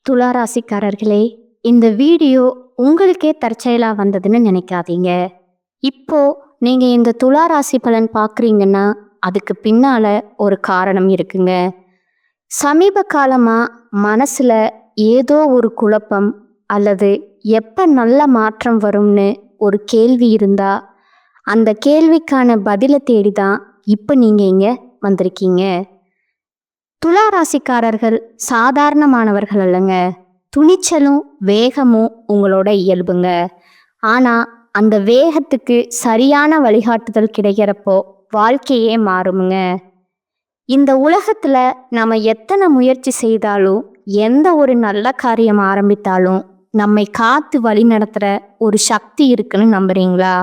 துளாராசிக்காரர்களே, இந்த வீடியோ உங்களுக்கே தற்செயலா வந்ததுன்னு நினைக்காதீங்க. இப்போ நீங்க இந்த துளாராசி பலன் பார்க்குறீங்கன்னா, அதுக்கு பின்னால ஒரு காரணம் இருக்குங்க. சமீப காலமா மனசுல ஏதோ ஒரு குழப்பம் அல்லது எப்ப நல்ல மாற்றம் வரும்னு ஒரு கேள்வி இருந்தா, அந்த கேள்விக்கான பதில தேடி தான் இப்ப நீங்க இங்க வந்திருக்கீங்க. துளாராசிக்காரர்கள் சாதாரணமானவர்கள் அல்லங்க. துணிச்சலும் வேகமும் உங்களோட இயல்புங்க. ஆனா அந்த வேகத்துக்கு சரியான வழிகாட்டுதல் கிடைக்கிறப்போ வாழ்க்கையே மாறுமுங்க. இந்த உலகத்துல நாம எத்தனை முயற்சி செய்தாலும், எந்த ஒரு நல்ல காரியம் ஆரம்பித்தாலும் நம்மை காத்து வழி நடத்துற ஒரு சக்தி இருக்குன்னு நம்புறீங்களா?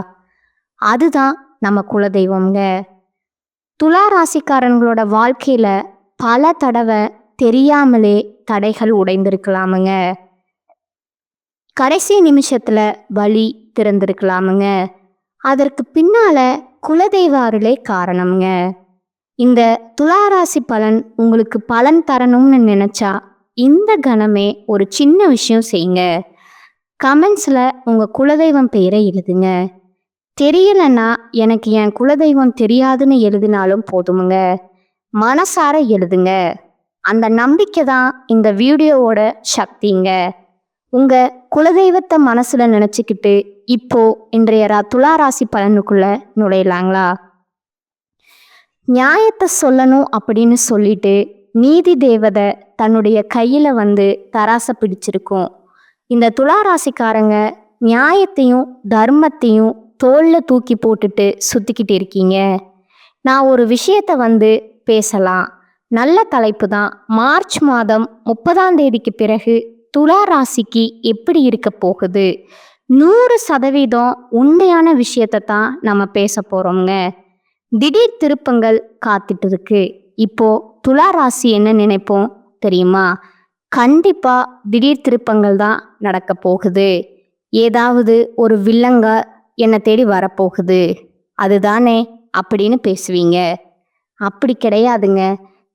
அதுதான் நம்ம குலதெய்வம்ங்க. துளாராசிக்காரங்களோட வாழ்க்கையில பல தடவை தெரியாமலே தடைகள் உடைந்திருக்கலாமுங்க. கடைசி நிமிஷத்துல வழி திறந்திருக்கலாமுங்க. அதற்கு பின்னால குலதெய்வ அருளே காரணம்ங்க. இந்த துளாராசி பலன் உங்களுக்கு பலன் தரணும்னு நினைச்சா இந்த கணமே ஒரு சின்ன விஷயம் செய்யுங்க. கமெண்ட்ஸ்ல உங்க குலதெய்வம் பெயரை எழுதுங்க. தெரியலன்னா எனக்கு என் குலதெய்வம் தெரியாதுன்னு எழுதினாலும் போதுமுங்க. மனசார எழுதுங்க. அந்த நம்பிக்கை தான் இந்த வீடியோவோட சக்திங்க. உங்க குலதெய்வத்தை மனசுல நினைச்சுக்கிட்டு இப்போ இன்றைய துளாராசி பலனுக்குள்ள நுழையலாங்களா? நியாயத்தை சொல்லணும் அப்படின்னு சொல்லிட்டு நீதி தேவதை தன்னுடைய கையில தராசை பிடிச்சிருக்கும். இந்த துளாராசிக்காரங்க நியாயத்தையும் தர்மத்தையும் தோல்ல தூக்கி போட்டுட்டு சுத்திக்கிட்டு இருக்கீங்க. நான் ஒரு விஷயத்த பேசலாம். நல்ல தலைப்பு தான். மார்ச் மாதம் 30ஆம் தேதிக்கு பிறகு துளாராசிக்கு எப்படி இருக்க போகுது? 100% உண்மையான விஷயத்தை தான் நம்ம பேச போறோம்ங்க. திடீர் திருப்பங்கள் காத்துட்டு இருக்கு. இப்போ துளாராசி என்ன நினைப்போம் தெரியுமா? கண்டிப்பா திடீர் திருப்பங்கள் தான் நடக்க போகுது. ஏதாவது ஒரு வில்லங்க என்னை தேடி வரப்போகுது, அதுதானே அப்படின்னு பேசுவீங்க. அப்படி கிடையாதுங்க.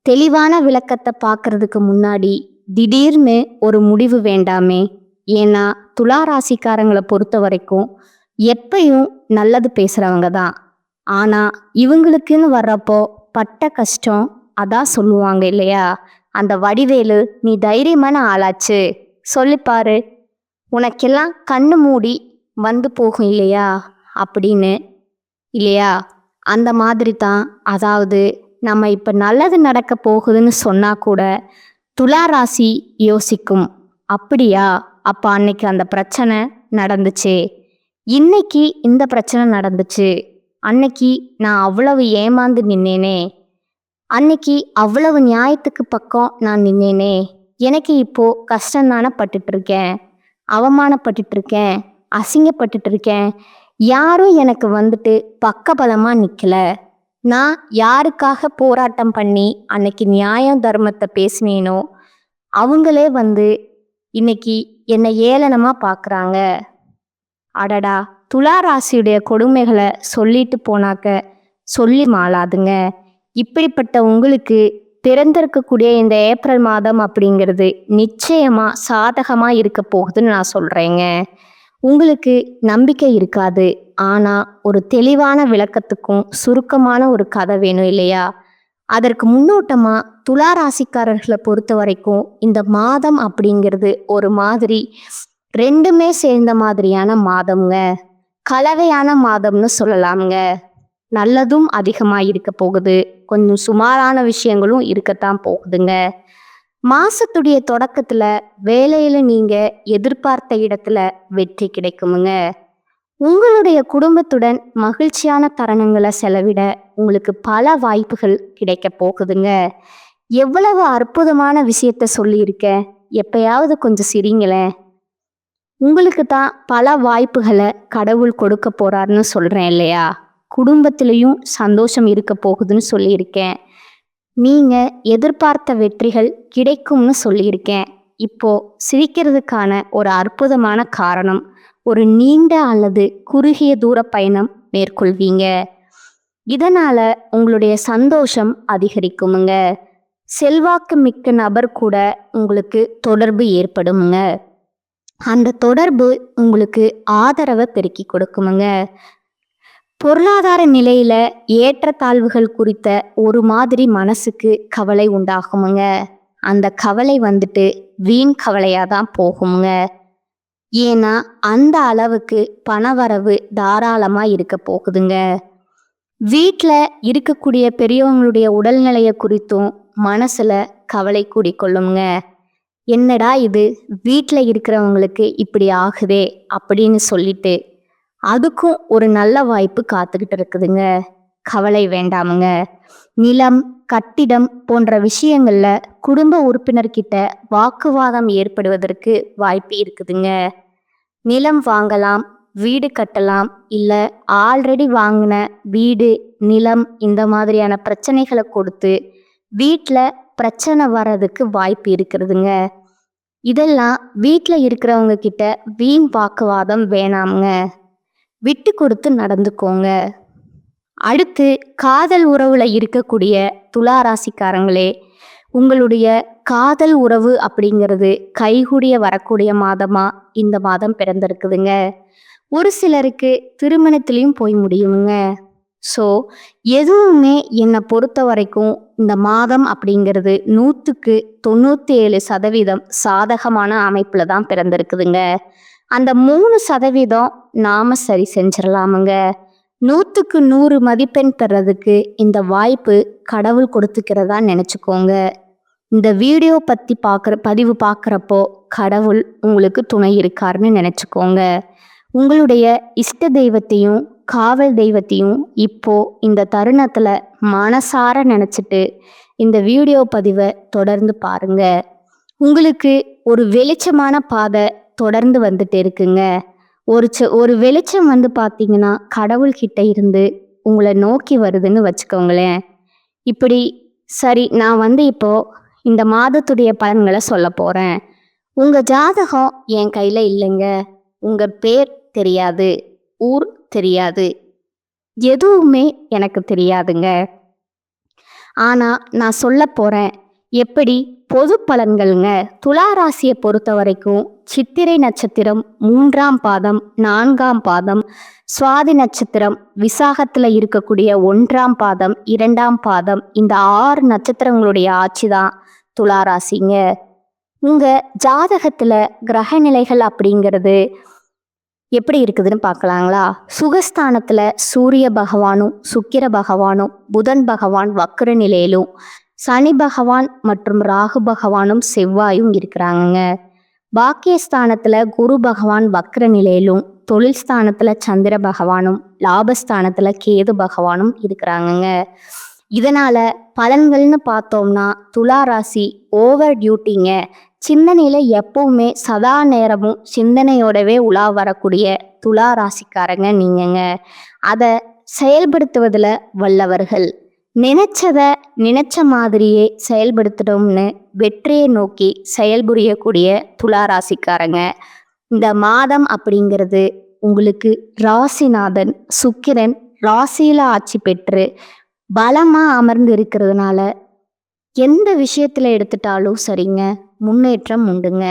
தெளிவான விளக்கத்தை பார்க்கறதுக்கு முன்னாடி திடீர்னு ஒரு முடிவு வேண்டாமே. ஏன்னா துளாராசிக்காரங்களை பொறுத்த வரைக்கும் எப்பயும் நல்லது பேசுறவங்க தான். ஆனா இவங்களுக்குன்னு வர்றப்போ பட்ட கஷ்டம் அதான் சொல்லுவாங்க இல்லையா? அந்த வடிவேலு, நீ தைரியமான ஆளாச்சு, சொல்லிப்பாரு, உனக்கெல்லாம் கண்ணு மூடி போகும் இல்லையா அப்படின்னு, இல்லையா? அந்த மாதிரி தான். அதாவது நம்ம இப்போ நல்லது நடக்க போகுதுன்னு சொன்னா கூட துளாராசி யோசிக்கும், அப்படியா, அப்போ அன்னைக்கு அந்த பிரச்சனை நடந்துச்சு, இன்னைக்கு இந்த பிரச்சனை நடந்துச்சு, அன்னைக்கு நான் அவ்வளவு ஏமாந்து நின்னேனே, அன்னைக்கு அவ்வளவு நியாயத்துக்கு பக்கம் நான் நின்னேனே, எனக்கு இப்போ கஷ்டம்தானே பட்டுட்டு இருக்கேன், அவமானப்பட்டுட்டு இருக்கேன், அசிங்கப்பட்டுட்டு இருக்கேன், யாரும் எனக்கு பக்கபலமா நிற்கல, நான் யாருக்காக போராட்டம் பண்ணி அன்னைக்கு நியாயம் தர்மத்தை பேசினேனோ அவங்களே இன்னைக்கு என்னை ஏளனமா பார்க்குறாங்க. அடடா, துளாராசியுடைய கொடுமைகளை சொல்லிட்டு போனாக்க சொல்லி மாளாதுங்க. இப்படிப்பட்ட உங்களுக்கு பிறந்திருக்கக்கூடிய இந்த ஏப்ரல் மாதம் அப்படிங்கிறது நிச்சயமா சாதகமா இருக்க போகுதுன்னு நான் சொல்றேங்க. உங்களுக்கு நம்பிக்கை இருக்காது. ஆனா ஒரு தெளிவான விளக்கத்துக்கும் சுருக்கமான ஒரு கதை வேணும் இல்லையா? அதற்கு முன்னோட்டமா துளாராசிக்காரர்களை பொறுத்த வரைக்கும் இந்த மாதம் அப்படிங்கிறது ஒரு மாதிரி ரெண்டுமே சேர்ந்த மாதிரியான மாதம்ங்க. கலவையான மாதம்னு சொல்லலாம்ங்க. நல்லதும் அதிகமாக இருக்க போகுது, கொஞ்சம் சுமாரான விஷயங்களும் இருக்கத்தான் போகுதுங்க. மாசத்துடைய தொடக்கத்துல வேலையில நீங்க எதிர்பார்த்த இடத்துல வெற்றி கிடைக்குமுங்க. உங்களுடைய குடும்பத்துடன் மகிழ்ச்சியான தருணங்களை செலவிட உங்களுக்கு பல வாய்ப்புகள் கிடைக்க போகுதுங்க. எவ்வளவு அற்புதமான விஷயத்த சொல்லியிருக்க, எப்பயாவது கொஞ்சம் சிரிங்களேன். உங்களுக்கு தான் பல வாய்ப்புகளை கடவுள் கொடுக்க போறாருன்னு சொல்றேன் இல்லையா? குடும்பத்திலையும் சந்தோஷம் இருக்க போகுதுன்னு சொல்லியிருக்கேன். நீங்க எதிர்பார்த்த வெற்றிகள் கிடைக்கும்னு சொல்லியிருக்கேன். இப்போ சிரிக்கிறதுக்கான ஒரு அற்புதமான காரணம், ஒரு நீண்ட அல்லது குறுகிய தூர பயணம் மேற்கொள்வீங்க. இதனால உங்களுடைய சந்தோஷம் அதிகரிக்குமுங்க. செல்வாக்கு மிக்க நபர் கூட உங்களுக்கு தொடர்பு ஏற்படுமுங்க. அந்த தொடர்பு உங்களுக்கு ஆதரவை பெருக்கி கொடுக்குமுங்க. பொருளாதார நிலையில ஏற்றத்தாழ்வுகள் குறித்த ஒரு மாதிரி மனசுக்கு கவலை உண்டாகுமுங்க. அந்த கவலை வந்துட்டு வீண் கவலையாக தான் போகுமுங்க. ஏன்னா அந்த அளவுக்கு பணவரவு தாராளமாக இருக்க போகுதுங்க. வீட்டில் இருக்கக்கூடிய பெரியவங்களுடைய உடல்நிலையை குறித்தும் மனசில் கவலை கூடிக்கொள்ளுங்க. என்னடா இது, வீட்டில் இருக்கிறவங்களுக்கு இப்படி ஆகுதே அப்படின்னு சொல்லிட்டு அதுக்கும் ஒரு நல்ல வாய்ப்பு காத்துக்கிட்டு இருக்குதுங்க. கவலை வேண்டாமுங்க. நிலம், கட்டிடம் போன்ற விஷயங்கள்ல குடும்ப உறுப்பினர்கிட்ட வாக்குவாதம் ஏற்படுவதற்கு வாய்ப்பு இருக்குதுங்க. நிலம் வாங்கலாம், வீடு கட்டலாம், இல்லை ஆல்ரெடி வாங்கின வீடு, நிலம் இந்த மாதிரியான பிரச்சனைகளை கொடுத்து வீட்டில் பிரச்சனை வர்றதுக்கு வாய்ப்பு இருக்கிறதுங்க. இதெல்லாம் வீட்டில் இருக்கிறவங்க கிட்ட வீண் வாக்குவாதம் வேணாமுங்க. விட்டு கொடுத்து நடந்துக்கோங்க. அடுத்து காதல் உறவுல இருக்கக்கூடிய துளாராசிக்காரங்களே, உங்களுடைய காதல் உறவு அப்படிங்கிறது கைகூடிய வரக்கூடிய மாதமா இந்த மாதம் பிறந்திருக்குதுங்க. ஒரு சிலருக்கு திருமணத்திலையும் போய் முடியுங்க. ஸோ எதுவுமே என்னை பொறுத்த வரைக்கும் இந்த மாதம் அப்படிங்கிறது 100க்கு 97% சாதகமான அமைப்பில் தான் பிறந்திருக்குதுங்க. அந்த 3% நாம சரி செஞ்சிடலாமுங்க. 100க்கு 100 மதிப்பெண் பெறதுக்கு இந்த வாய்ப்பு கடவுள் கொடுத்துக்கிறதா நினச்சிக்கோங்க. இந்த வீடியோ பற்றி பதிவு பார்க்குறப்போ கடவுள் உங்களுக்கு துணை இருக்காருன்னு நினச்சிக்கோங்க. உங்களுடைய இஷ்ட தெய்வத்தையும் காவல் தெய்வத்தையும் இப்போ இந்த தருணத்தில் மனசார நினச்சிட்டு இந்த வீடியோ பதிவை தொடர்ந்து பாருங்க. உங்களுக்கு ஒரு வெளிச்சமான பாதை தொடர்ந்து வந்துட்டு இருக்குங்க. ஒரு வெளிச்சம் வந்து பார்த்தீங்கன்னா கடவுள்கிட்ட இருந்து உங்களை நோக்கி வருதுன்னு வச்சுக்கோங்களேன். இப்படி சரி, நான் வந்து இப்போ இந்த மாதத்துடைய பலன்களை சொல்ல போகிறேன். உங்கள் ஜாதகம் என் கையில் இல்லைங்க. உங்கள் பேர் தெரியாது, ஊர் தெரியாது, எதுவுமே எனக்கு தெரியாதுங்க. ஆனால் நான் சொல்ல போகிறேன் எப்படி பொது பலன்கள்ங்க. துளாராசியை பொறுத்த வரைக்கும் சித்திரை நட்சத்திரம் 3ஆம் பாதம், 4ஆம் பாதம், சுவாதி நட்சத்திரம், விசாகத்தில் இருக்கக்கூடிய 1ஆம் பாதம், 2ஆம் பாதம், இந்த 6 நட்சத்திரங்களுடைய ஆட்சி தான் துளாராசிங்க. உங்கள் ஜாதகத்தில் கிரக நிலைகள் அப்படிங்கிறது எப்படி இருக்குதுன்னு பார்க்கலாங்களா? சுகஸ்தானத்தில் சூரிய பகவானும் சுக்கிர பகவானும் புதன் பகவான் வக்ர நிலையிலும், சனி பகவான் மற்றும் ராகு பகவானும் செவ்வாயும் இருக்கிறாங்கங்க. பாக்கியஸ்தானத்தில் குரு பகவான் வக்ர நிலையிலும், தொழில் ஸ்தானத்தில் சந்திர பகவானும், லாபஸ்தானத்தில் கேது பகவானும் இருக்கிறாங்கங்க. இதனால் பலன்கள்னு பார்த்தோம்னா துளாராசி ஓவர் டியூட்டிங்க. சிந்தனையில் எப்பவுமே சதா நேரமும் சிந்தனையோடவே உலா வரக்கூடிய துளாராசிக்காரங்க நீங்கங்க. அதை செயல்படுத்துவதில் வல்லவர்கள். நினைச்ச மாதிரியே செயல்படுத்தணும்னு வெற்றியை நோக்கி செயல்புரியக்கூடிய துளாராசிக்காரங்க. இந்த மாதம் அப்படிங்கிறது உங்களுக்கு ராசிநாதன் சுக்கிரன் ராசியில் ஆட்சி பெற்று பலமாக அமர்ந்து இருக்கிறதுனால எந்த விஷயத்தில் எடுத்துட்டாலும் சரிங்க, முன்னேற்றம் உண்டுங்க.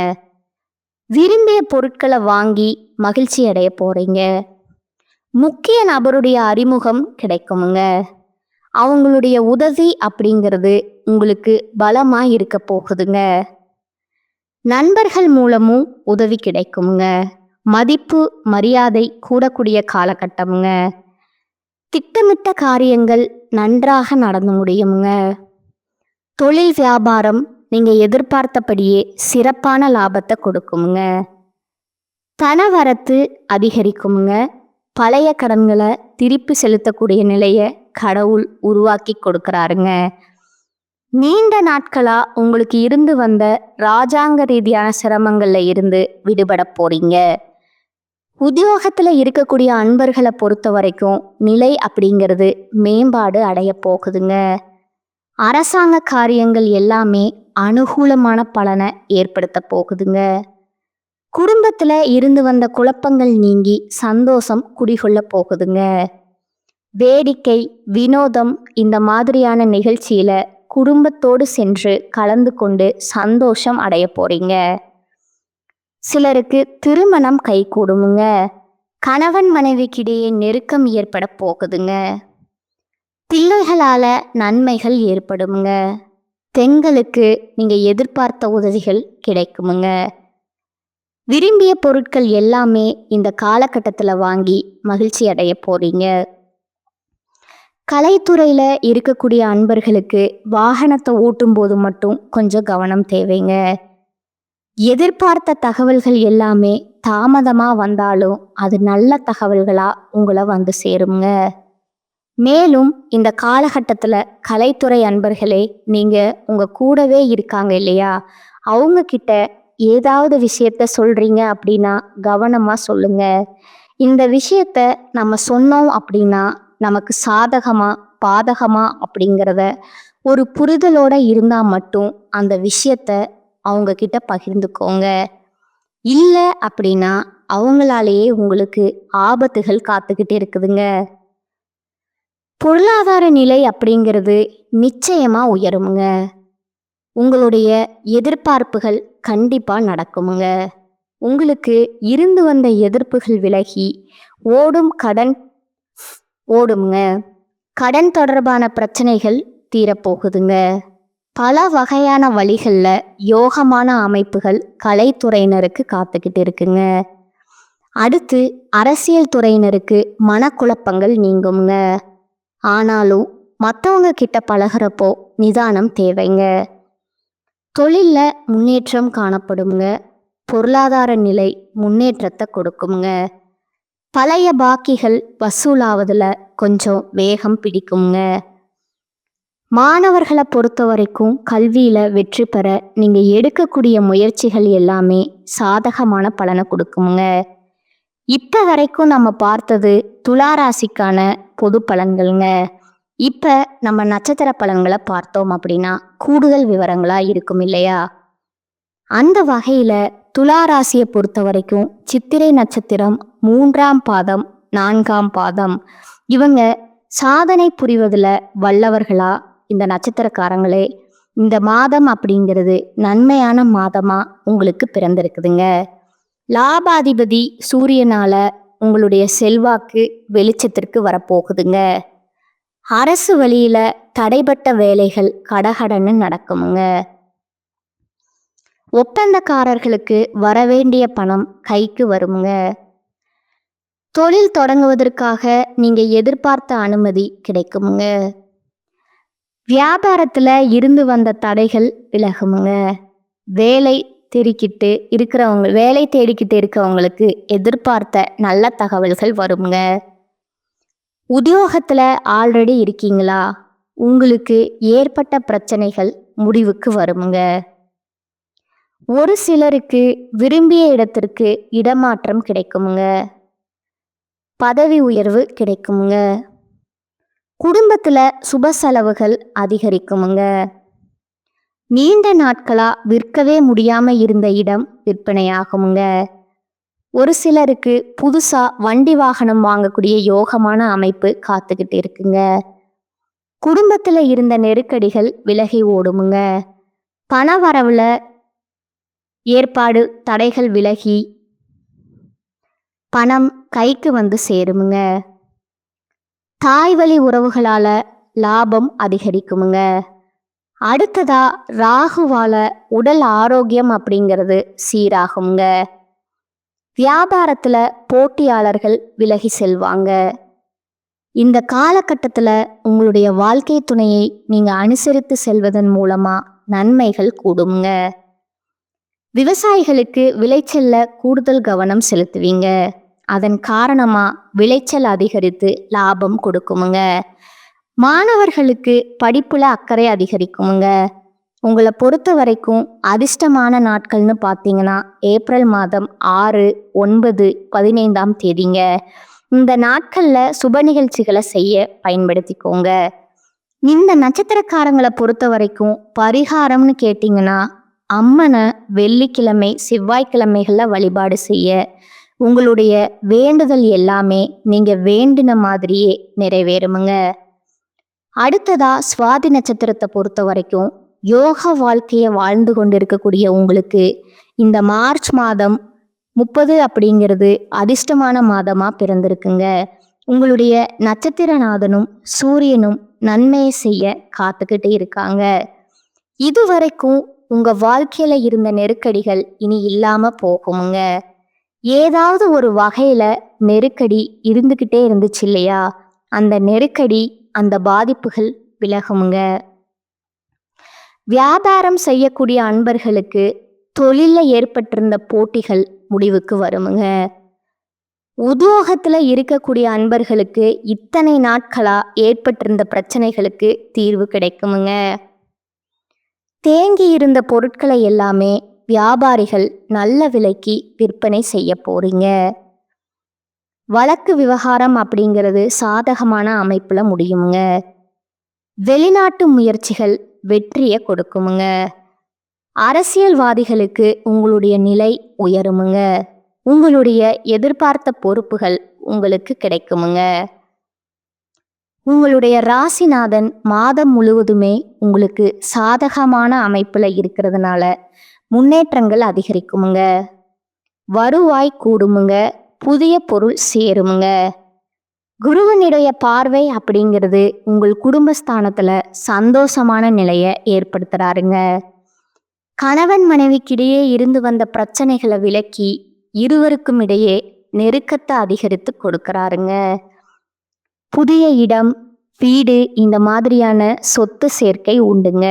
விரும்பிய பொருட்களை வாங்கி மகிழ்ச்சி அடைய போகிறீங்க. முக்கிய நபருடைய அறிமுகம் கிடைக்குமுங்க. அவங்களுடைய உதவி அப்படிங்கிறது உங்களுக்கு பலமாக இருக்க போகுதுங்க. நண்பர்கள் மூலமும் உதவி கிடைக்குமுங்க. மதிப்பு மரியாதை கூடக்கூடிய காலகட்டமுங்க. திட்டமிட்ட காரியங்கள் நன்றாக நடந்து முடியுமுங்க. தொழில் வியாபாரம் நீங்கள் எதிர்பார்த்தபடியே சிறப்பான லாபத்தை கொடுக்குமுங்க. பணவரத்து அதிகரிக்குமுங்க. பழைய கடன்களை திருப்பி செலுத்தக்கூடிய நிலையை கடவுள் உருவாக்கி கொடுக்குறாருங்க. நீண்ட நாட்களாக உங்களுக்கு இருந்து வந்த ராஜாங்க ரீதியான சிரமங்களில் இருந்து விடுபட போறீங்க. உத்தியோகத்தில் இருக்கக்கூடிய அன்பர்களை பொறுத்த வரைக்கும் நிலை அப்படிங்கிறது மேம்பாடு அடைய போகுதுங்க. அரசாங்க காரியங்கள் எல்லாமே அனுகூலமான பலனை ஏற்படுத்த போகுதுங்க. குடும்பத்தில் இருந்து வந்த குழப்பங்கள் நீங்கி சந்தோஷம் குடிகொள்ள போகுதுங்க. வேடிக்கை வினோதம் இந்த மாதிரியான நிகழ்ச்சியில் குடும்பத்தோடு சென்று கலந்து கொண்டு சந்தோஷம் அடைய போறீங்க. சிலருக்கு திருமணம் கைகூடுமுங்க. கணவன் மனைவிக்கிடையே நெருக்கம் ஏற்பட போகுதுங்க. பிள்ளைகளால நன்மைகள் ஏற்படுமுங்க. பெண்களுக்கு நீங்க எதிர்பார்த்த உதவிகள் கிடைக்குமுங்க. விரும்பிய பொருட்கள் எல்லாமே இந்த காலகட்டத்தில் வாங்கி மகிழ்ச்சி அடைய போறீங்க. கலைத்துறையில் இருக்கக்கூடிய அன்பர்களுக்கு வாகனத்தை ஓட்டும் போது மட்டும் கொஞ்சம் கவனம் தேவைங்க. எதிர்பார்த்த தகவல்கள் எல்லாமே தாமதமாக வந்தாலும் அது நல்ல தகவல்களாக உங்களை வந்து சேருங்க. மேலும் இந்த காலகட்டத்தில் கலைத்துறை அன்பர்களே, நீங்கள் உங்கள் கூடவே இருக்காங்க இல்லையா, அவங்க கிட்ட ஏதாவது விஷயத்த சொல்கிறீங்க அப்படின்னா கவனமாக சொல்லுங்க. இந்த விஷயத்த நம்ம சொன்னோம் அப்படின்னா நமக்கு சாதகமா பாதகமா அப்படிங்கிறத ஒரு புரிதலோட இருந்தால் மட்டும் அந்த விஷயத்த அவங்க கிட்ட பகிர்ந்துக்கோங்க. இல்லை அப்படின்னா அவங்களாலேயே உங்களுக்கு ஆபத்துகள் காத்துக்கிட்டு இருக்குதுங்க. பொருளாதார நிலை அப்படிங்கிறது நிச்சயமா உயருமுங்க. உங்களுடைய எதிர்பார்ப்புகள் கண்டிப்பாக நடக்குமுங்க. உங்களுக்கு இருந்து வந்த எதிர்ப்புகள் விலகி ஓடுங்க. கடன் தொடர்பான பிரச்சனைகள் தீரப்போகுதுங்க. பல வகையான வழிகளில் யோகமான அமைப்புகள் கலைத்துறையினருக்கு காத்துக்கிட்டு இருக்குங்க. அடுத்து அரசியல் துறையினருக்கு மனக்குழப்பங்கள் நீங்குங்க. ஆனாலும் மற்றவங்க கிட்ட பழகிறப்போ நிதானம் தேவைங்க. தொழிலில் முன்னேற்றம் காணப்படுங்க. பொருளாதார நிலை முன்னேற்றத்தை கொடுக்குங்க. பழைய பாக்கிகள் வசூலாவதில் கொஞ்சம் வேகம் பிடிக்குங்க. மாணவர்களை பொறுத்த வரைக்கும் கல்வியில் வெற்றி பெற நீங்கள் எடுக்கக்கூடிய முயற்சிகள் எல்லாமே சாதகமான பலனை கொடுக்குங்க. இப்போ வரைக்கும் நம்ம பார்த்தது துளாராசிக்கான பொது பலன்கள்ங்க. இப்போ நம்ம நட்சத்திர பலன்களை பார்த்தோம் அப்படின்னா கூடுதல் விவரங்களாக இருக்கும் இல்லையா. அந்த வகையில் துளாராசியை பொறுத்த வரைக்கும் சித்திரை நட்சத்திரம் 3ஆம் பாதம் 4ஆம் பாதம் இவங்க சாதனை புரிவதில் வல்லவர்களா இந்த நட்சத்திரக்காரங்களே. இந்த மாதம் அப்படிங்கிறது நன்மையான மாதமாக உங்களுக்கு பிறந்திருக்குதுங்க. லாபாதிபதி சூரியனால உங்களுடைய செல்வாக்கு வெளிச்சத்திற்கு வரப்போகுதுங்க. அரசு வழியில தடைப்பட்ட வேலைகள் கடகடன்னு நடக்குமுங்க. ஒப்பந்தக்காரர்களுக்கு வரவேண்டிய பணம் கைக்கு வருமுங்க. தொழில் தொடங்குவதற்காக நீங்க எதிர்பார்த்த அனுமதி கிடைக்குமுங்க. வியாபாரத்துல இருந்து வந்த தடைகள் விலகுமுங்க. வேலை தேடிக்கிட்டு இருக்கிறவங்களுக்கு எதிர்பார்த்த நல்ல தகவல்கள் வருங்க. உத்தியோகத்துல ஆல்ரெடி இருக்கீங்களா, உங்களுக்கு ஏற்பட்ட பிரச்சனைகள் முடிவுக்கு வருமுங்க. ஒரு சிலருக்கு விரும்பிய இடத்திற்கு இடமாற்றம் கிடைக்குமுங்க. பதவி உயர்வு கிடைக்குமுங்க. குடும்பத்துல சுப செலவுகள் அதிகரிக்குமுங்க. நீண்ட நாட்களா விற்கவே முடியாம இருந்த இடம் விற்பனையாகுமுங்க. ஒரு சிலருக்கு புதுசா வண்டி வாகனம் வாங்கக்கூடிய யோகமான அமைப்பு காத்துக்கிட்டு இருக்குங்க. குடும்பத்துல இருந்த நெருக்கடிகள் விலகி ஓடுமுங்க. பண வரவுல ஏற்பாடு தடைகள் விலகி பணம் கைக்கு வந்து சேருமுங்க. தாய் வழி உறவுகளால லாபம் அதிகரிக்குமுங்க. அடுத்ததா ராகுவால உடல் ஆரோக்கியம் அப்படிங்கிறது சீராகுங்க. வியாபாரத்துல போட்டியாளர்கள் விலகி செல்வாங்க. இந்த காலகட்டத்தில் உங்களுடைய வாழ்க்கை துணையை நீங்க அனுசரித்து செல்வதன் மூலமா நன்மைகள் கூடுங்க. விவசாயிகளுக்கு விளைச்சல்ல கூடுதல் கவனம் செலுத்துவீங்க. அதன் காரணமா விளைச்சல் அதிகரித்து லாபம் கொடுக்குமுங்க. மாணவர்களுக்கு படிப்புல அக்கறை அதிகரிக்குமுங்க. உங்களை பொறுத்த வரைக்கும் அதிர்ஷ்டமான நாட்கள்னு பார்த்தீங்கன்னா ஏப்ரல் மாதம் 6, 9, 15ஆம் தேதிங்க. இந்த நாட்களில் சுப நிகழ்ச்சிகளை செய்ய பயன்படுத்திக்கோங்க. இந்த நட்சத்திரக்காரங்களை பொறுத்த வரைக்கும் பரிகாரம்னு கேட்டிங்கன்னா அம்மனை வெள்ளிக்கிழமை செவ்வாய்க்கிழமைகளில் வழிபாடு செய்ய உங்களுடைய வேண்டுதல் எல்லாமே நீங்கள் வேண்டின மாதிரியே நிறைவேறுமுங்க. அடுத்ததா சுவாதி நட்சத்திரத்தை பொறுத்த வரைக்கும் யோக வாழ்க்கையை வாழ்ந்து கொண்டு இருக்கக்கூடிய உங்களுக்கு இந்த மார்ச் மாதம் 30 அப்படிங்கிறது அதிர்ஷ்டமான மாதமா பிறந்திருக்குங்க. உங்களுடைய நட்சத்திரநாதனும் சூரியனும் நன்மையை செய்ய காத்துக்கிட்டு இருக்காங்க. இதுவரைக்கும் உங்க வாழ்க்கையில இருந்த நெருக்கடிகள் இனி இல்லாம போகுமுங்க. ஏதாவது ஒரு வகையில நெருக்கடி இருந்துகிட்டே இருந்துச்சு இல்லையா? அந்த நெருக்கடி, அந்த பாதிப்புகள் விலகுமுங்க. வியாபாரம் செய்யக்கூடிய அன்பர்களுக்கு தொழில்ல ஏற்பட்டிருந்த போட்டிகள் முடிவுக்கு வருமுங்க. உத்தியோகத்துல இருக்கக்கூடிய அன்பர்களுக்கு இத்தனை நாட்களா ஏற்பட்டிருந்த பிரச்சனைகளுக்கு தீர்வு கிடைக்குமுங்க. தேங்கி இருந்த பொருட்களை எல்லாமே வியாபாரிகள் நல்ல விலைக்கு விற்பனை செய்ய போறீங்க. வழக்கு விவகாரம் அப்படிங்கிறது சாதகமான அமைப்புல முடியுமுங்க. வெளிநாட்டு முயற்சிகள் வெற்றியை கொடுக்குமுங்க. அரசியல்வாதிகளுக்கு உங்களுடைய நிலை உயருமுங்க. உங்களுடைய எதிர்பார்த்த பொறுப்புகள் உங்களுக்கு கிடைக்குமுங்க. உங்களுடைய ராசிநாதன் மாதம் முழுவதுமே உங்களுக்கு சாதகமான அமைப்புல இருக்கிறதுனால முன்னேற்றங்கள் அதிகரிக்குமுங்க. வருவாய் கூடுமுங்க. புதிய பொருள் சேருமுங்க. குருவனுடைய பார்வை அப்படிங்கிறது உங்கள் குடும்பஸ்தானத்துல சந்தோஷமான நிலையை ஏற்படுத்துறாருங்க. கணவன் மனைவிக்கிடையே இருந்து வந்த பிரச்சனைகளை விலக்கி இருவருக்கும் இடையே நெருக்கத்தை அதிகரித்து கொடுக்கறாருங்க. புதிய இடம், வீடு இந்த மாதிரியான சொத்து சேர்க்கை உண்டுங்க.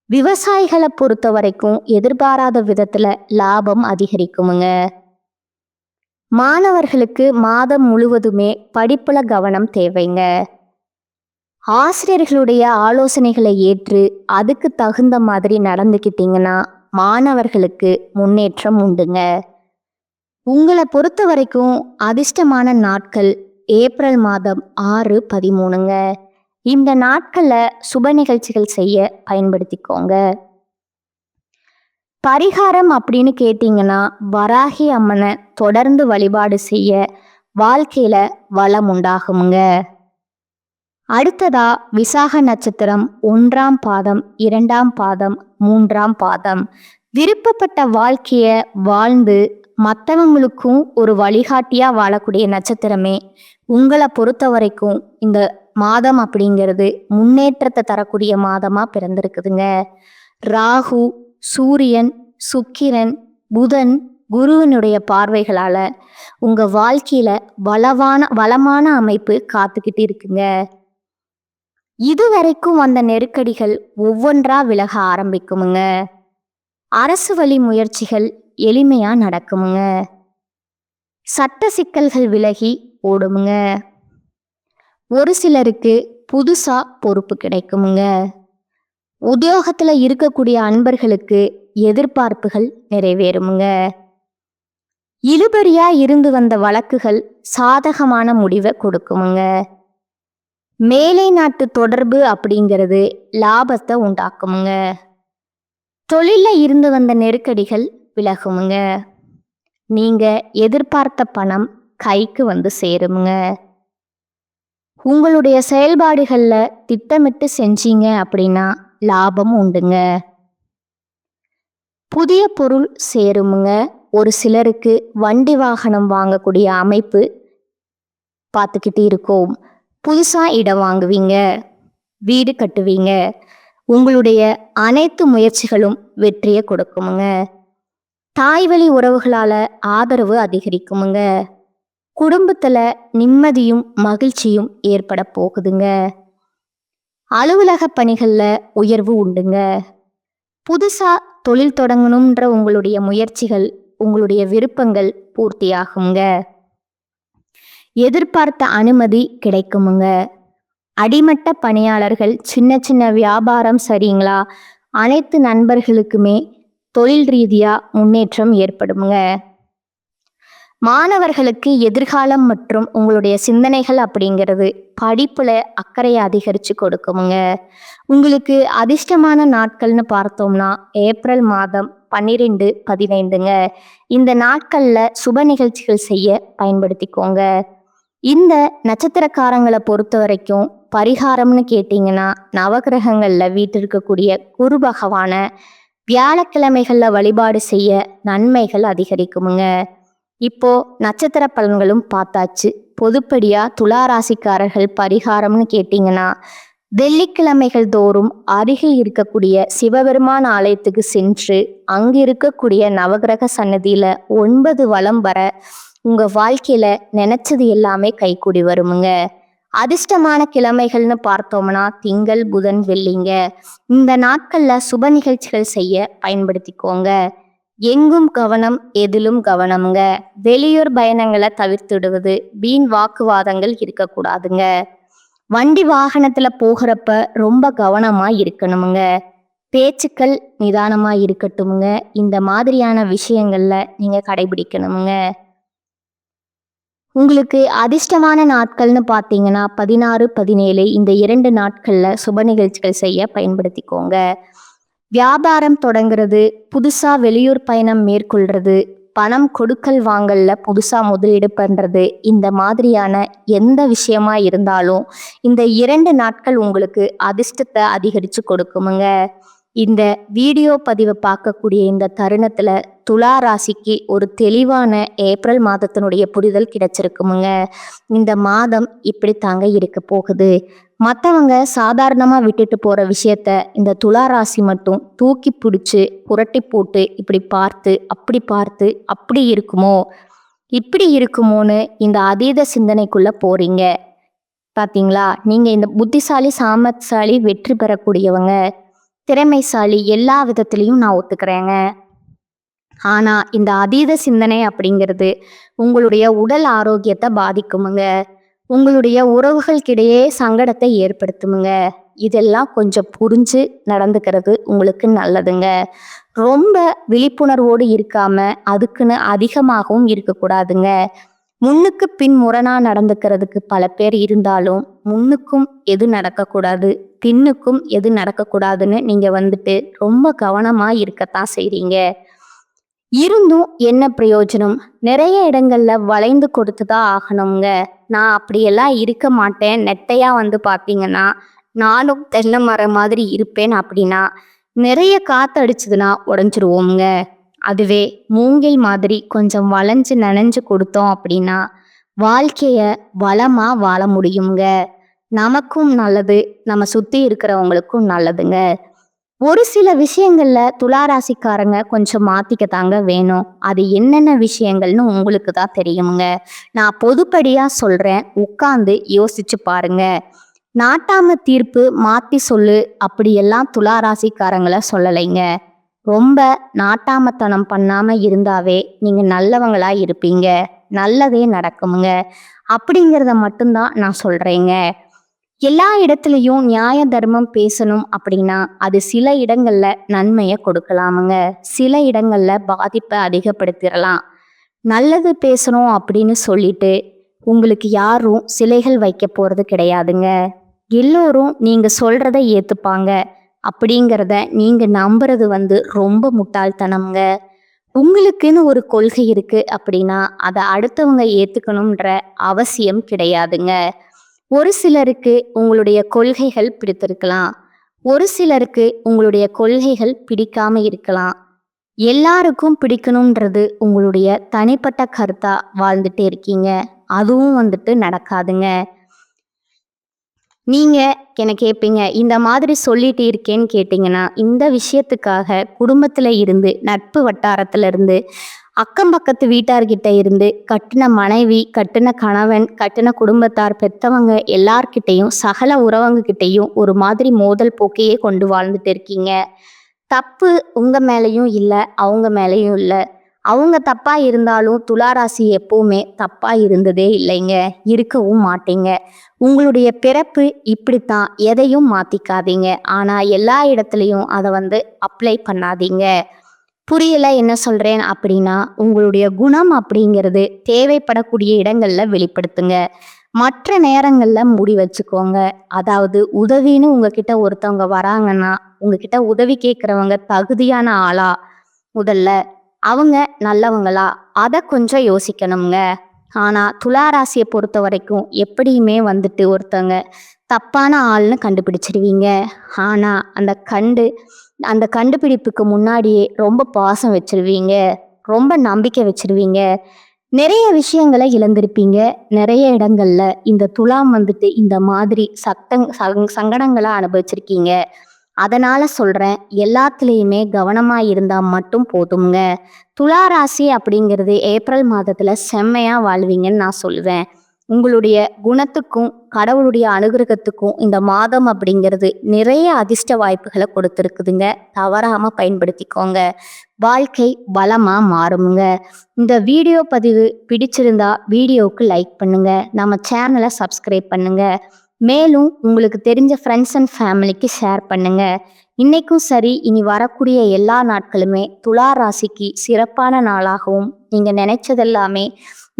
விவசாயிகளை பொறுத்த வரைக்கும் எதிர்பாராத விதத்துல லாபம் அதிகரிக்குமுங்க. மாணவர்களுக்கு மாதம் முழுவதுமே படிப்புல கவனம் தேவைங்க. ஆசிரியர்களுடைய ஆலோசனைகளை ஏற்று அதுக்கு தகுந்த மாதிரி நடந்துக்கிட்டீங்கன்னா மாணவர்களுக்கு முன்னேற்றம் உண்டுங்க. உங்களை பொறுத்த வரைக்கும் அதிர்ஷ்டமான நாட்கள் ஏப்ரல் மாதம் 6, 13ங்க. இந்த நாட்களில் சுப நிகழ்ச்சிகள் செய்ய பயன்படுத்திக்கோங்க. பரிகாரம் அப்படின்னு கேட்டிங்கன்னா வராகி அம்மனை தொடர்ந்து வழிபாடு செய்ய வாழ்க்கையில வளம் உண்டாகுமுங்க. அடுத்ததா விசாக நட்சத்திரம் 1ஆம் பாதம், 2ஆம் பாதம், 3ஆம் பாதம். விருப்பப்பட்ட வாழ்க்கைய வாழ்ந்து மற்றவங்களுக்கும் ஒரு வழிகாட்டியா வாழக்கூடிய நட்சத்திரமே உங்களை பொறுத்த வரைக்கும் இந்த மாதம் அப்படிங்கிறது முன்னேற்றத்தை தரக்கூடிய மாதமா பிறந்திருக்குதுங்க. ராகு, சூரியன், சுக்கிரன், புதன், குருவினுடைய பார்வைகளால உங்க வாழ்க்கையில வளமான அமைப்பு காத்துக்கிட்டு இருக்குங்க. இதுவரைக்கும் வந்த நெருக்கடிகள் ஒவ்வொன்றா விலக ஆரம்பிக்குமுங்க. அரசு வழி முயற்சிகள் எளிமையா நடக்குமுங்க. சட்ட சிக்கல்கள் விலகி ஓடுமுங்க. ஒரு சிலருக்கு புதுசா பொறுப்பு கிடைக்குமுங்க. உத்தியோகத்துல இருக்கக்கூடிய அன்பர்களுக்கு எதிர்பார்ப்புகள் நிறைவேறுமுங்க. இழுபறியா இருந்து வந்த வழக்குகள் சாதகமான முடிவை கொடுக்குமுங்க. மேலை நாட்டு தொடர்பு அப்படிங்கிறது லாபத்தை உண்டாக்குமுங்க. தொழில இருந்து வந்த நெருக்கடிகள் விலகுமுங்க. நீங்க எதிர்பார்த்த பணம் கைக்கு வந்து சேருமுங்க. உங்களுடைய செயல்பாடுகள்ல திட்டமிட்டு செஞ்சீங்க அப்படின்னா லாபம் உண்டுங்க. புதிய பொருள் சேருமுங்க. ஒரு சிலருக்கு வண்டி வாகனம் வாங்கக்கூடிய அமைப்பு பார்த்துக்கிட்டு இருக்கோம். புதுசா இடம் வாங்குவீங்க, வீடு கட்டுவீங்க. உங்களுடைய அனைத்து முயற்சிகளும் வெற்றியை கொடுக்குமுங்க. தாய்வழி உறவுகளால ஆதரவு அதிகரிக்குமுங்க. குடும்பத்துல நிம்மதியும் மகிழ்ச்சியும் ஏற்பட போகுதுங்க. அலுவலக பணிகள்ல உயர்வு உண்டுங்க. புதுசா தொழில் தொடங்கணும்ன்ற உங்களுடைய முயற்சிகள், உங்களுடைய விருப்பங்கள் பூர்த்தியாகுங்க. எதிர்பார்த்த அனுமதி கிடைக்குமுங்க. அடிமட்ட பணியாளர்கள், சின்ன சின்ன வியாபாரம் சரிங்களா, அனைத்து நண்பர்களுக்குமே தொழில் ரீதியா முன்னேற்றம் ஏற்படுமுங்க. மாணவர்களுக்கு எதிர்காலம் மற்றும் உங்களுடைய சிந்தனைகள் அப்படிங்கிறது படிப்புல அக்கறையை அதிகரித்து கொடுக்குமுங்க. உங்களுக்கு அதிர்ஷ்டமான நாட்கள்னு பார்த்தோம்னா ஏப்ரல் மாதம் 12, 15ங்க. இந்த நாட்கள்ல சுப நிகழ்ச்சிகள் செய்ய பயன்படுத்திக்கோங்க. இந்த நட்சத்திரக்காரங்களை பொறுத்த வரைக்கும் பரிகாரம்னு கேட்டிங்கன்னா நவகிரகங்களில் வீட்டிருக்கக்கூடிய குரு பகவான வியாழக்கிழமைகளில் வழிபாடு செய்ய நன்மைகள் அதிகரிக்குமுங்க. இப்போ நட்சத்திர பலன்களும் பார்த்தாச்சு. பொதுப்படியா துலா ராசிக்காரர்கள் பரிகாரம்னு கேட்டிங்கன்னா வெள்ளிக்கிழமைகள் தோறும் அருகில் இருக்கக்கூடிய சிவபெருமான் ஆலயத்துக்கு சென்று அங்கு இருக்கக்கூடிய நவகிரக சன்னதியில 9 வலம் வர உங்க வாழ்க்கையில நினைச்சது எல்லாமே கைகூடி வருமுங்க. அதிர்ஷ்டமான கிழமைகள்னு பார்த்தோம்னா திங்கள், புதன், வெள்ளிங்க. இந்த நாட்கள்ல சுப நிகழ்ச்சிகள் செய்ய பயன்படுத்திக்கோங்க. எங்கும் கவனம், எதிலும் கவனம்ங்க. வெளியூர் பயணங்களை தவிர்த்துடுவது, வீண் வாக்குவாதங்கள் இருக்கக்கூடாதுங்க. வண்டி வாகனத்துல போகிறப்ப ரொம்ப கவனமா இருக்கணுமுங்க. பேச்சுக்கள் நிதானமா இருக்கட்டுமுங்க. இந்த மாதிரியான விஷயங்கள்ல நீங்க கடைபிடிக்கணுமுங்க. உங்களுக்கு அதிர்ஷ்டமான நாட்கள்னு பார்த்தீங்கன்னா 16, 17 இந்த 2 நாட்கள்ல சுப நிகழ்ச்சிகள் செய்ய பயன்படுத்திக்கோங்க. வியாபாரம் தொடங்குறது, புதுசா வெளியூர் பயணம் மேற்கொள்றது, பணம் கொடுக்கல் வாங்கல்ல புதுசா முதலீடு பண்றது, இந்த மாதிரியான எந்த விஷயமா இருந்தாலும் இந்த 2 நாட்கள் உங்களுக்கு அதிர்ஷ்டத்தை அதிகரித்து கொடுக்குமுங்க. இந்த வீடியோ பதிவை பார்க்கக்கூடிய இந்த தருணத்துல துலா ராசிக்கு ஒரு தெளிவான ஏப்ரல் மாதத்தினுடைய புரிதல் கிடைச்சிருக்குமுங்க. இந்த மாதம் இப்படி தாங்க இருக்க போகுது. மற்றவங்க சாதாரணமாக விட்டுட்டு போகிற விஷயத்த இந்த துலா ராசி மட்டும் தூக்கி பிடிச்சி புரட்டி போட்டு இப்படி பார்த்து அப்படி இருக்குமோ இப்படி இருக்குமோன்னு இந்த அதீத சிந்தனைக்குள்ளே போகிறீங்க. பார்த்தீங்களா, நீங்கள் இந்த புத்திசாலி, சாமர்த்தியசாலி, வெற்றி பெறக்கூடியவங்க, திறமைசாலி, எல்லா விதத்துலேயும் நான் ஒத்துக்கிறேங்க. ஆனால் இந்த அதீத சிந்தனை அப்படிங்கிறது உங்களுடைய உடல் ஆரோக்கியத்தை பாதிக்குமுங்க. உங்களுடைய உறவுகளுக்கிடையே சங்கடத்தை ஏற்படுத்துமுங்க. இதெல்லாம் கொஞ்சம் புரிஞ்சு நடந்துக்கிறது உங்களுக்கு நல்லதுங்க. ரொம்ப விழிப்புணர்வோடு இருக்காம அதுக்குன்னு அதிகமாகவும் இருக்கக்கூடாதுங்க. முன்னுக்கு பின் முரணா நடந்துக்கிறதுக்கு பல பேர் இருந்தாலும் முன்னுக்கும் எது நடக்கக்கூடாது, பின்னுக்கும் எது நடக்கக்கூடாதுன்னு நீங்க ரொம்ப கவனமா இருக்கத்தான் செய்றீங்க. இருந்தும் என்ன பிரயோஜனம்? நிறைய இடங்கள்ல வளைந்து கொடுத்துதான் ஆகணுங்க. நான் அப்படியெல்லாம் இருக்க மாட்டேன், நெட்டையா பார்த்தீங்கன்னா நானும் தென்னை மரம் மாதிரி இருப்பேன் அப்படின்னா நிறைய காத்து அடிச்சதுன்னா உடஞ்சிருவோங்க. அதுவே மூங்கில் மாதிரி கொஞ்சம் வளைஞ்சு நனைஞ்சு கொடுத்தோம் அப்படின்னா வாழ்க்கைய வளமா வாழ முடியுங்க. நமக்கும் நல்லது, நம்ம சுத்தி இருக்கிறவங்களுக்கும் நல்லதுங்க. ஒரு சில விஷயங்கள்ல துளாராசிக்காரங்க கொஞ்சம் மாத்திக்கத்தாங்க வேணும். அது என்னென்ன விஷயங்கள்னு உங்களுக்கு தான் தெரியுங்க. நான் பொதுப்படியா சொல்றேன், உட்கார்ந்து யோசிச்சு பாருங்க. நாட்டாம தீர்ப்பு, மாத்தி சொல்லு அப்படியெல்லாம் துளாராசிக்காரங்களை சொல்லலைங்க. ரொம்ப நாட்டாமத்தனம் பண்ணாம இருந்தாவே நீங்க நல்லவங்களா இருப்பீங்க, நல்லதே நடக்குமுங்க. அப்படிங்கிறத மட்டும்தான் நான் சொல்றேங்க. எல்லா இடத்துலையும் நியாய தர்மம் பேசணும் அப்படின்னா அது சில இடங்கள்ல நன்மையை கொடுக்கலாமுங்க, சில இடங்கள்ல பாதிப்பை அதிகப்படுத்திடலாம். நல்லது பேசணும் அப்படின்னு சொல்லிட்டு உங்களுக்கு யாரும் சிலைகள் வைக்க போறது கிடையாதுங்க. எல்லோரும் நீங்க சொல்றதை ஏத்துப்பாங்க அப்படிங்கிறத நீங்க நம்புறது ரொம்ப முட்டாள்தனம்ங்க. உங்களுக்குன்னு ஒரு கொள்கை இருக்கு அப்படின்னா அதை அடுத்தவங்க ஏத்துக்கணும்ன்ற அவசியம் கிடையாதுங்க. ஒரு சிலருக்கு உங்களுடைய கொள்கைகள் பிடித்திருக்கலாம், ஒரு சிலருக்கு உங்களுடைய கொள்கைகள் பிடிக்காம இருக்கலாம். எல்லாருக்கும் பிடிக்கணும்ன்றது உங்களுடைய தனிப்பட்ட கருத்தா வாழ்ந்துட்டே இருக்கீங்க. அதுவும் நடக்காதுங்க. நீங்க என்ன கேட்பீங்க, இந்த மாதிரி சொல்லிட்டு இருக்கேன்னு கேட்டீங்கன்னா இந்த விஷயத்துக்காக குடும்பத்துல இருந்து, நட்பு வட்டாரத்துல இருந்து, அக்கம் பக்கத்து வீட்டார்கிட்ட இருந்து, கட்டின மனைவி, கட்டின கணவன், கட்டின குடும்பத்தார், பெத்தவங்க எல்லார்கிட்டையும், சகல உறவங்ககிட்டையும் ஒரு மாதிரி மோதல் போக்கையே கொண்டு வாழ்ந்துட்டு இருக்கீங்க. தப்பு உங்க மேலேயும் இல்லை, அவங்க மேலேயும் இல்லை. அவங்க தப்பா இருந்தாலும் துளாராசி எப்பவுமே தப்பா இருந்ததே இல்லைங்க, இருக்கவும் மாட்டீங்க. உங்களுடைய பிறப்பு இப்படித்தான், எதையும் மாத்திக்காதீங்க. ஆனா எல்லா இடத்துலையும் அதை அப்ளை பண்ணாதீங்க. புரியல என்ன சொல்றேன் அப்படின்னா, உங்களுடைய குணம் அப்படிங்கிறது தேவைப்படக்கூடிய இடங்கள்ல வெளிப்படுத்துங்க, மற்ற நேரங்கள்ல மூடி வச்சுக்கோங்க. அதாவது உதவின்னு உங்ககிட்ட ஒருத்தவங்க வராங்கன்னா உங்ககிட்ட உதவி கேட்குறவங்க தகுதியான ஆளா, முதல்ல அவங்க நல்லவங்களா, அதை கொஞ்சம் யோசிக்கணுங்க. ஆனா துளாராசியை பொறுத்த வரைக்கும் எப்படியுமே ஒருத்தவங்க தப்பான ஆள்னு கண்டுபிடிச்சிருவீங்க. ஆனா அந்த கண்டுபிடிப்புக்கு முன்னாடியே ரொம்ப பாசம் வச்சிருவீங்க. ரொம்ப நம்பிக்கை வச்சிருவீங்க. நிறைய விஷயங்கள இழந்திருப்பீங்க. நிறைய இடங்கள்ல இந்த துலாம் வந்துட்டு இந்த மாதிரி சங்கடங்கள அனுபவிச்சிருக்கீங்க. அதனால சொல்றேன், எல்லாத்துலயுமே கவனமா இருந்தா மட்டும் போதும்ங்க. துலா ராசி அப்படிங்கிறது ஏப்ரல் மாதத்துல செம்மையா வாழ்வீங்கன்னு நான் சொல்லுவேன். உங்களுடைய குணத்துக்கும், கடவுளுடைய அனுகிரகத்துக்கும் இந்த மாதம் அப்படிங்கிறது நிறைய அதிர்ஷ்ட வாய்ப்புகள கொடுத்துருக்குதுங்க. தவறாம பயன்படுத்திக்கோங்க. வாழ்க்கை பலமா மாறும்ங்க. இந்த வீடியோ பதிவு பிடிச்சிருந்தா வீடியோவுக்கு லைக் பண்ணுங்க. நம்ம சேனலை சப்ஸ்கிரைப் பண்ணுங்க. மேலும் உங்களுக்கு தெரிஞ்ச ஃப்ரெண்ட்ஸ் அண்ட் ஃபேமிலிக்கு ஷேர் பண்ணுங்க. இன்னைக்கும் சரி, இனி வரக்கூடிய எல்லா நாட்களுமே துலா ராசிக்கு சிறப்பான நாளாகவும், நீங்க நினைச்சதெல்லாமே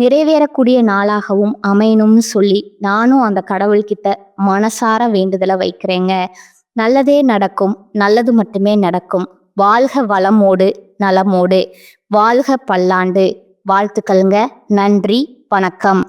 நிறைவேறக்கூடிய நாளாகவும் அமையணும்னு சொல்லி நானும் அந்த கடவுள்கிட்ட மனசார வேண்டுதலை வைக்கிறேங்க. நல்லதே நடக்கும். நல்லது மட்டுமே நடக்கும். வாழ்க வளமோடு நலமோடு. வாழ்க பல்லாண்டு. வாழ்த்துக்கள்ங்க. நன்றி. வணக்கம்.